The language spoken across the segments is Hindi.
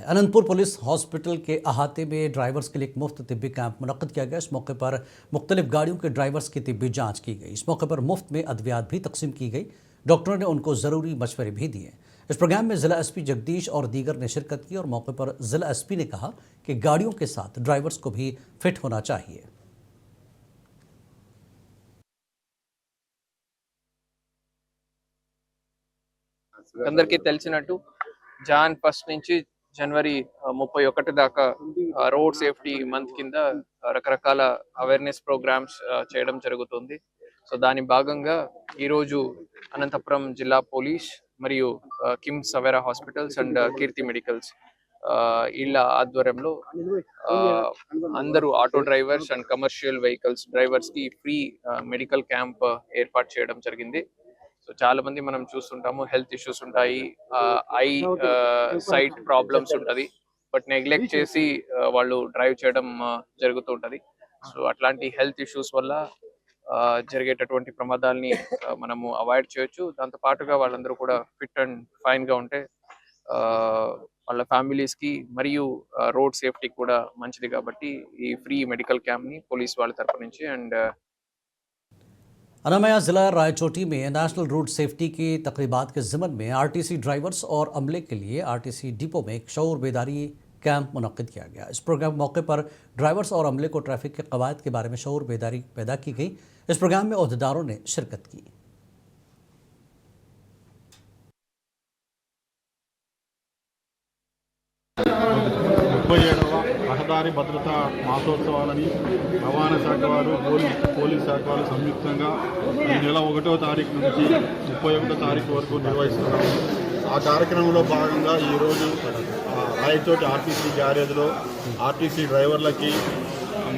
अनंतपुर पुलिस हॉस्पिटल के अहाते में ड्राइवर्स के लिए एक मुफ्त तिब्बी कैंप मुनक्कद किया गया। इस मौके पर मुख्तलिफ गाड़ियों के ड्राइवर्स की तिब्बी जांच की गई। इस मौके पर मुफ्त में अद्वियात भी तकसीम की गई। डॉक्टरों ने उनको ज़रूरी मशवरे भी दिए। इस प्रोग्राम में जिला एसपी जगदीश और दीगर ने शिरकत की और मौके पर जिला एसपी ने कहा कि गाड़ियों के साथ ड्राइवर्स को भी फिट होना चाहिए। అందరికీ తెలిసినట్టు జాన్ 1 నుంచి జనవరి 31 దాకా రోడ్ సేఫ్టీ మంత్ కింద రకరకాల అవేర్నెస్ ప్రోగ్రామ్స్ చేయడం జరుగుతుంది. సో దాని భాగంగా ఈరోజు అనంతపురం జిల్లా పోలీస్ మరియు KIMS Savera hospitals and Keerthi medicals ఇళ్ళ ఆధ్వర్యంలో అందరూ auto drivers and commercial vehicles drivers కి ఫ్రీ మెడికల్ క్యాంప్ ఏర్పాటు చేయడం జరిగింది. సో చాలా మంది మనం చూస్తుంటాము, హెల్త్ ఇష్యూస్ ఉంటాయి, ఐ సైట్ ప్రాబ్లమ్స్ ఉంటది, బట్ నెగ్లెక్ట్ చేసి వాళ్ళు డ్రైవ్ చేయడం జరుగుతూ ఉంటది. సో అట్లాంటి హెల్త్ ఇష్యూస్ వల్ల జరిగేటటువంటి ప్రమాదాలని మనము అవాయిడ్ చేయొచ్చు. దాంతో పాటుగా వాళ్ళందరూ కూడా ఫిట్ అండ్ ఫైన్ గా ఉంటే వాళ్ళ ఫ్యామిలీస్ కి మరియు రోడ్ సేఫ్టీ కూడా మంచిది. కాబట్టి ఈ ఫ్రీ మెడికల్ క్యాంప్ ని పోలీస్ వాళ్ళ తరపు నుంచి అండ్ अनामया ज़िला रायचोटी में नेशनल रोड सेफ्टी की तकरीबात के ज़िमन में आरटीसी ड्राइवर्स और अमले के लिए आरटीसी डिपो में एक शऊर बेदारी कैंप मुनक्किद किया गया। इस प्रोग्राम मौके पर ड्राइवर्स और अमले को ट्रैफिक के कवायद के बारे में शऊर बेदारी पैदा की गई। इस प्रोग्राम में ओहदेदारों ने शिरकत की। రహదారి భద్రతా మాసోత్సవాలని రవాణా శాఖ వారు పోలీస్ శాఖ వారు సంయుక్తంగా ఈ నెల 1వ తారీఖు నుంచి 31వ తారీఖు వరకు నిర్వహిస్తున్నాము. ఆ కార్యక్రమంలో భాగంగా ఈరోజు రాయచోటి ఆర్టీసీ గ్యారేజ్లో ఆర్టీసీ డ్రైవర్లకి,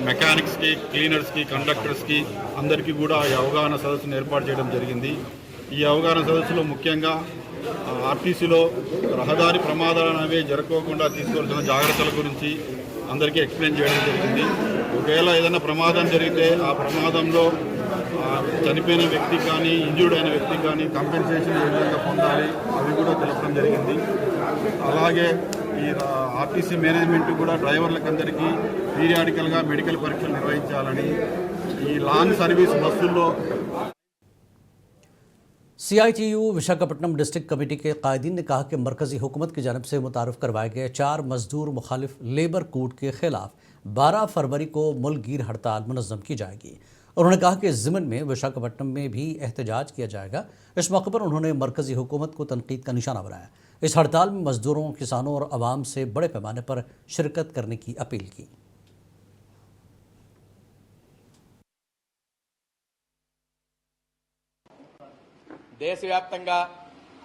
మెకానిక్స్కి, క్లీనర్స్కి, కండక్టర్స్కి అందరికీ కూడా ఈ అవగాహన సదస్సును ఏర్పాటు చేయడం జరిగింది. ఈ అవగాహన సదస్సులో ముఖ్యంగా ఆర్టీసీలో రహదారి ప్రమాదాలు అనేవి జరగకుండా తీసుకోవాల్సిన జాగ్రత్తల గురించి అందరికీ ఎక్స్ప్లెయిన్ చేయడం జరిగింది. ఒకవేళ ఏదైనా ప్రమాదం జరిగితే ఆ ప్రమాదంలో చనిపోయిన వ్యక్తికి కానీ, ఇంజూర్డ్ అయిన వ్యక్తికి కానీ కంపెన్సేషన్ ఏ విధంగా పొందాలి అవి కూడా తెలపడం జరిగింది. అలాగే ఈ ఆర్టీసీ మేనేజ్మెంట్ కూడా డ్రైవర్లకు అందరికీ పీరియాడికల్గా మెడికల్ పరీక్షలు నిర్వహించాలని, ఈ లాంగ్ సర్వీస్ బస్సుల్లో CITU विशाखापट्टनम डिस्ट्रिक्ट कमेटी के कायदीन ने कहा कि मरकज़ी हुकूमत की जानब से मुतारफ़ करवाए गए 4 मजदूर मुखालिफ लेबर कोड के ख़िलाफ़ 12 फरवरी को मुल्कगीर हड़ताल मुनज़्ज़म की जाएगी। उन्होंने कहा कि इस ज़िमन में विशाखापट्टनम में भी एहतजाज किया जाएगा। इस मौके पर उन्होंने मरकज़ी हुकूमत को तनकीद का निशाना बनाया। इस हड़ताल में मजदूरों, किसानों और आवाम से बड़े पैमाने पर शिरकत करने की अपील की। దేశవ్యాప్తంగా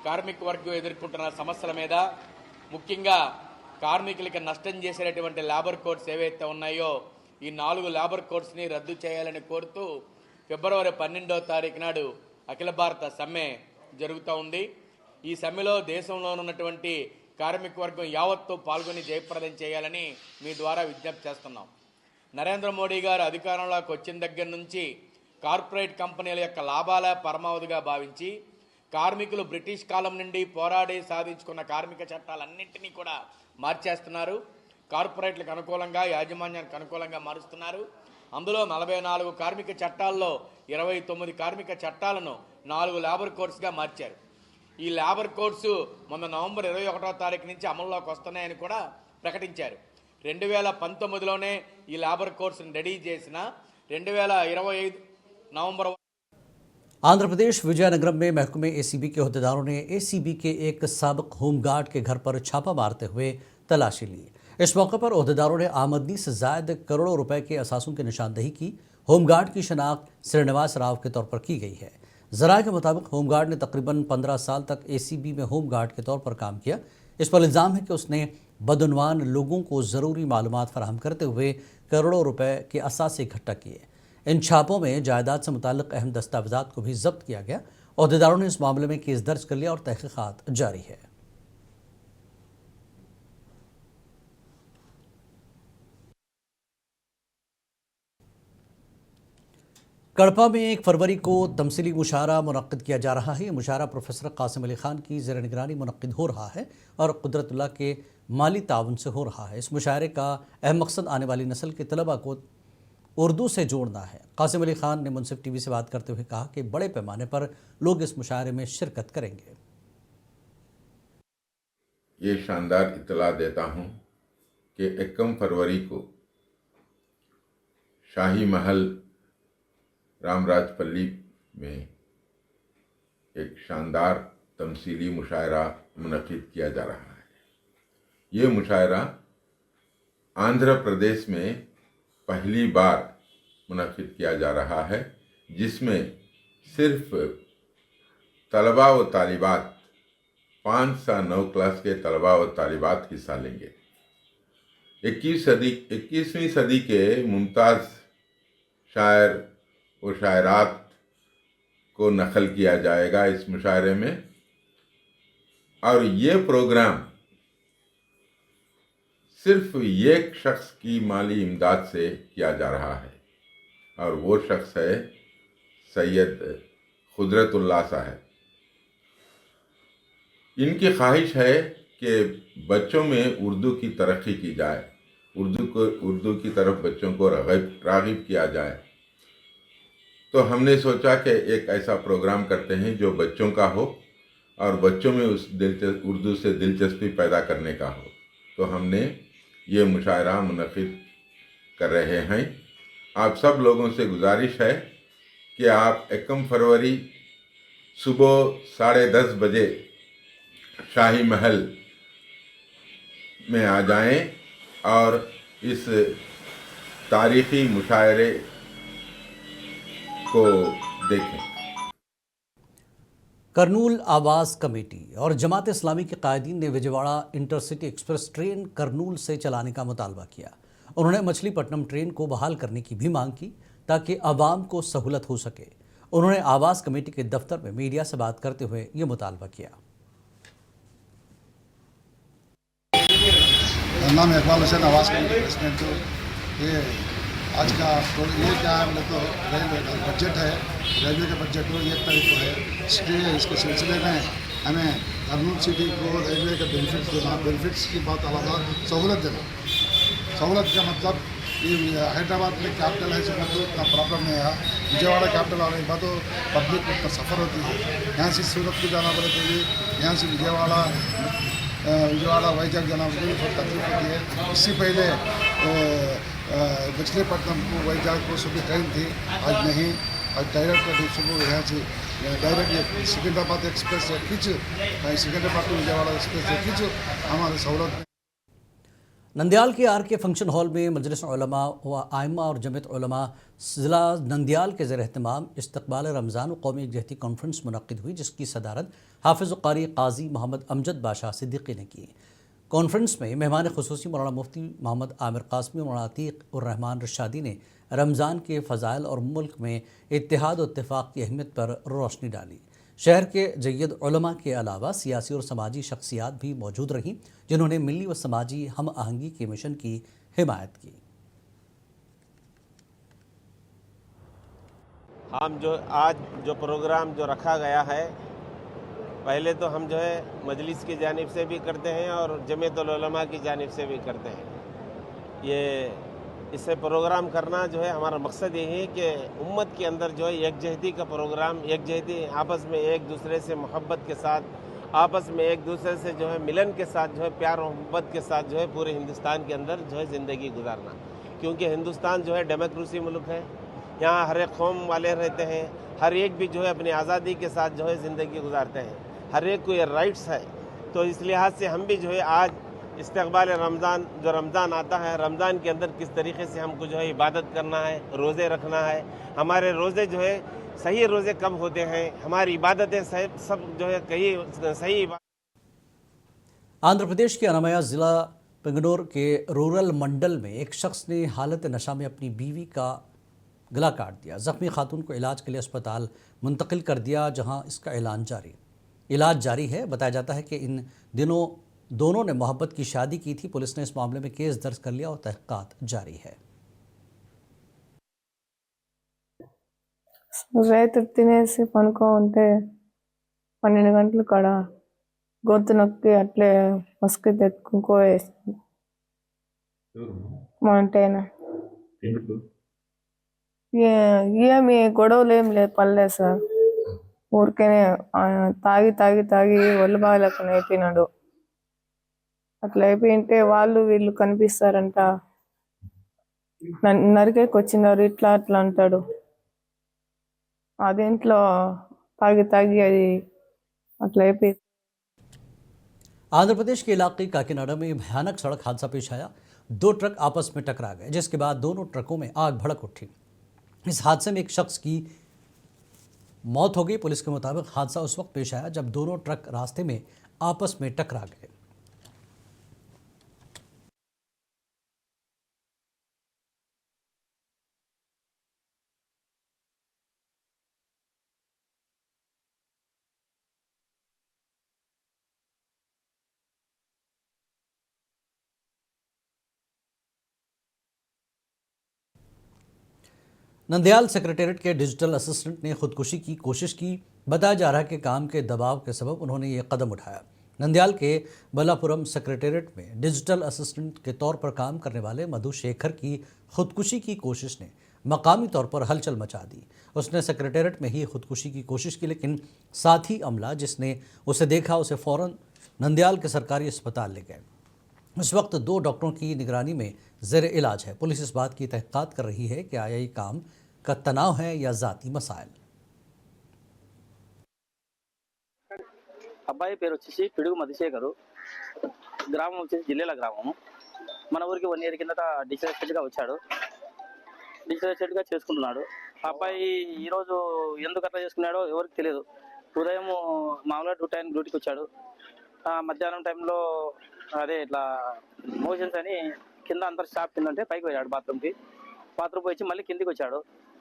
కార్మిక వర్గం ఎదుర్కొంటున్న సమస్యల మీద, ముఖ్యంగా కార్మికులకి నష్టం చేసేటటువంటి లేబర్ కోడ్స్ ఏవైతే ఉన్నాయో ఈ 4 లేబర్ కోడ్స్ని రద్దు చేయాలని కోరుతూ ఫిబ్రవరి 12వ తారీఖు నాడు అఖిల భారత సమ్మె జరుగుతూ ఉంది. ఈ సమ్మెలో దేశంలో ఉన్నటువంటి కార్మిక వర్గం యావత్తు పాల్గొని జయప్రదం చేయాలని మీ ద్వారా విజ్ఞప్తి చేస్తున్నాం. నరేంద్ర మోడీ గారు అధికారంలోకి వచ్చిన దగ్గర నుంచి కార్పొరేట్ కంపెనీల యొక్క లాభాల పరమావధిగా భావించి కార్మికులు బ్రిటిష్ కాలం నుండి పోరాడి సాధించుకున్న కార్మిక చట్టాలన్నింటినీ కూడా మార్చేస్తున్నారు. కార్పొరేట్లకు అనుకూలంగా, యాజమాన్యానికి అనుకూలంగా మారుస్తున్నారు. అందులో 44 కార్మిక చట్టాల్లో 29 కార్మిక చట్టాలను 4 లేబర్ కోడ్స్గా మార్చారు. ఈ లేబర్ కోడ్స్ మొన్న నవంబర్ 21వ తారీఖు నుంచి అమల్లోకి వస్తున్నాయని కూడా ప్రకటించారు. 2019లోనే ఈ లేబర్ కోడ్స్ని రెడీ చేసిన 2025 नवंबर। आंध्र प्रदेश विजयनगरम में महकमे ACB के अहदेदारों ने ACB के एक साबिक होमगार्ड के घर पर छापा मारते हुए तलाशी ली। इस मौके पर अहदेदारों ने आमदनी से जायद करोड़ों रुपए के असासों की निशानदही की। होमगार्ड की शनाख्त श्रीनिवास राव के तौर पर की गई है। ज़राए के मुताबिक होमगार्ड ने तकरीबन 15 साल तक ACB में होमगार्ड के तौर पर काम किया। इस पर इल्ज़ाम है कि उसने बदउनवान लोगों को ज़रूरी मालूमात फराहम करते हुए करोड़ों रुपए के असासे इकट्ठा किए। इन छापों में जायदाद से मुताल्लिक़ अहम दस्तावेज़ात को भी जब्त किया गया। अहदेदारों ने इस मामले में केस दर्ज कर लिया और तहक़ीक़ात जारी है। कड़पा में 1 फरवरी को तमसीली मुशायरा मुनक्किद किया जा रहा है। ये मुशायरा प्रोफेसर कासिम अली खान की ज़ेर निगरानी मुनक्किद हो रहा है और कुदरतुल्लाह के माली ताउन से हो रहा है। इस मुशायरे का अहम मकसद आने वाली नस्ल के तलबा को उर्दू से जोड़ना है। कासिम अली खान ने मुनसिफ टीवी से बात करते हुए कहा कि बड़े पैमाने पर लोग इस मुशायरे में शिरकत करेंगे। ये शानदार इत्तला देता हूँ कि 1 फरवरी को शाही महल रामराजपल्ली में एक शानदार तमसीली मुशायरा मुनक्किद किया जा रहा है। ये मुशायरा आंध्र प्रदेश में पहली बार मुनक्किद किया जा रहा है, जिसमें सिर्फ तलबा व तालिबात 5 से 9 क्लास के तलबा व तालिबात हिस्सा लेंगे। 21वीं सदी के मुमताज़ शायर व शायरात को नकल किया जाएगा इस मुशायरे में, और ये प्रोग्राम सिर्फ एक शख्स की माली इमदाद से किया जा रहा है, और वो शख्स है सैयद कुदरतुल्लाह साहब। इनकी ख्वाहिश है कि बच्चों में उर्दू की तरक्की की जाए, उर्दू की तरफ बच्चों को राग़िब किया जाए। तो हमने सोचा कि एक ऐसा प्रोग्राम करते हैं जो बच्चों का हो और बच्चों में उस उर्दू से दिलचस्पी पैदा करने का हो। तो हमने ये मुशायरा मुनक्किद कर रहे हैं। आप सब लोगों से गुजारिश है कि आप 1 फरवरी सुबह 10:30 बजे शाही महल में आ जाएं और इस तारीख़ी मुशायरे को देखें। करनूल आवाज़ कमेटी और जमात इस्लामी के कायदीन ने Vijayawada intercity express train Kurnool से चलाने का मुतालबा किया। उन्होंने मछलीपट्टनम ट्रेन को बहाल करने की भी मांग की ताकि आवाम को सहूलत हो सके। उन्होंने आवाज़ कमेटी के दफ्तर में मीडिया से बात करते हुए ये मुतालबा किया। नाम है इकबाल हुसैन, आवाज़ कमेटी प्रेसिडेंट। ये आज का ये क्या है बोले तो रेलवे का बजट है, रेलवे का बजट 1 तारीख को है। इसलिए इसके सिलसिले में हमें करनूल सिटी को रेलवे का बेनिफिट्स देना, बेनिफिट्स की बात अलग, सहूलत देना। सहूलत का मतलब ये हैदराबाद में कैपिटल है, इसमें तो इतना प्रॉब्लम नहीं है। विजयवाड़ा कैपिटल आने के बाद तो पब्लिक को सफ़र होती है। यहाँ से सूरत को जाना पड़े तो यहाँ से विजयवाड़ा वैजाग जाना मुझे बहुत तकलीफ होती है। इससे पहले मछलीपट्टनम को वैजाग को सुबह ट्रेन थी, आज नहीं। आज डायरेक्ट सुबह यहाँ से डायरेक्ट सिकंदराबाद एक्सप्रेस से खींच, सिकंदराबाद टू विजयवाड़ा एक्सप्रेस से खींच हमारे सहूलत। नंदियाल के आर.के. फंक्शन हॉल में मजलिस उलमा व आइम्मा और जमीयत उलमा ज़िला नंदियाल के ज़ेर एहतमाम इस्तक़बाल रमज़ान व कौमी यकजहती कॉन्फ्रेंस मुनक़्क़िद हुई, जिसकी सदारत हाफ़िज़ व क़ारी क़ाज़ी मोहम्मद अमजद बादशाह सिद्दीक़ी ने की। कॉन्फ्रेंस में मेहमान ख़ुसूसी मौलाना मुफ्ती मोहम्मद आमिर क़ासमी और मौलाना अतीक़ उर रहमान रशादी ने रमज़ान के फ़ज़ाइल और मुल्क में इत्तेहाद और इत्तेफ़ाक़ की अहमियत पर रोशनी डाली। शहर के जय्यद उलमा के अलावा सियासी और समाजी शख्सियात भी मौजूद रहीं, जिन्होंने मिली व समाजी हम आहंगी के मिशन की हिमायत की। हम जो आज जो प्रोग्राम जो रखा गया है, पहले तो हम जो है मजलिस की जानिब से भी करते हैं और जमीयतुल उलमा की जानिब से भी करते हैं। ये इससे प्रोग्राम करना जो है हमारा मकसद यही है कि उम्मत के अंदर जो है यकजहती का प्रोग्राम, यकजहती आपस में एक दूसरे से मोहब्बत के साथ, आपस में एक दूसरे से जो है मिलन के साथ, जो है प्यार और मोहब्बत के साथ जो है पूरे हिंदुस्तान के अंदर जो है ज़िंदगी गुजारना। क्योंकि हिंदुस्तान जो है डेमोक्रेसी मुल्क है, यहाँ हर एक कौम वाले रहते हैं, हर एक भी जो है अपनी आज़ादी के साथ जो है ज़िंदगी गुजारते हैं, हर एक को ये राइट्स है। तो इस लिहाज से हम भी जो है आज इस्तक़बाल रमज़ान, जो रमज़ान आता है, रमज़ान के अंदर किस तरीके से हमको जो है इबादत करना है, रोज़े रखना है। हमारे रोज़े जो है सही रोज़े कब होते हैं, हमारी इबादतें सब जो है कहीं सही। आंध्र प्रदेश के अनामया ज़िला पिंगनूर के रूरल मंडल में एक शख्स ने हालत नशा में अपनी बीवी का गला काट दिया। ज़ख्मी खातून को इलाज के लिए अस्पताल मुंतकिल कर दिया, जहां इसका इलाज जारी है। बताया जाता है कि इन दिनों दोनों ने मोहब्बत की शादी की थी। पुलिस ने इस मामले में केस दर्ज कर लिया और तहक़ीक़ात जारी है। రైతు తినేసి పనుకో ఉంటే 12 గంటలు కాడ గొంతు నొక్కి అట్లే మస్కి తెచ్చుకోవేసింది మా అంటేనా ఏమి గొడవలు ఏం లేదు పర్లేదు సార్. ఊరికేనే తాగి తాగి తాగి ఒళ్ళు బాగాలేకుండా అయిపోయినాడు. అట్లా అయిపోయింటే వాళ్ళు వీళ్ళు కనిపిస్తారంట, నరికేకి వచ్చినారు ఇట్లా అట్లా అంటాడు. అదేంట్లో తాగి తాగి అది అట్లా అయిపోయి आंध्र प्रदेश के इलाके काकीनाडा में भयानक सड़क हादसा पेश आया। 2 ट्रक आपस में टकरा गए, जिसके बाद दोनों ट्रकों में आग भड़क उठी। इस हादसे में एक शख्स की मौत हो गई। पुलिस के मुताबिक हादसा उस वक्त पेश आया जब दोनों ट्रक रास्ते में आपस में टकरा गए। नंदयाल सेक्रेटेरिएट के डिजिटल असिस्टेंट ने खुदकुशी की कोशिश की। बताया जा रहा है कि काम के दबाव के सबब उन्होंने ये कदम उठाया। नंदयाल के बल्लापुरम सेक्रेटेरिएट में डिजिटल असिस्टेंट के तौर पर काम करने वाले मधु शेखर की खुदकुशी की कोशिश ने मकामी तौर पर हलचल मचा दी। उसने सेक्रेटेरिएट में ही खुदकुशी की कोशिश की, लेकिन साथी अमला जिसने उसे देखा उसे फौरन नंदयाल के सरकारी अस्पताल ले गए। इस वक्त 2 डॉक्टरों की निगरानी में ज़ेर इलाज है। पुलिस इस बात की तहक़ीक़ात कर रही है कि आया ये काम का तनाव है या ज़ाती मसाइल। అబ్బాయి పేరు వచ్చేసి పిడుగు మధుశేఖరు, గ్రామం వచ్చేసి జిల్లేల గ్రామము. మన ఊరికి 1 ఇయర్ కిందట డిసైడెడ్గా వచ్చాడు. డిసైడెడ్గా చేసుకుంటున్నాడు. ఆ అబ్బాయి ఈరోజు ఎందుకు అట్లా చేసుకున్నాడో ఎవరికి తెలియదు. ఉదయం మామూలుగా డ్యూటీకి వచ్చాడు. మధ్యాహ్నం టైంలో అదే ఇట్లా మోషన్స్ అని కింద అందరు స్టాప్ కింద ఉంటే పైకి పోయాడు బాత్రూమ్కి. బాత్రూమ్ వచ్చి మళ్ళీ కిందికి వచ్చాడు.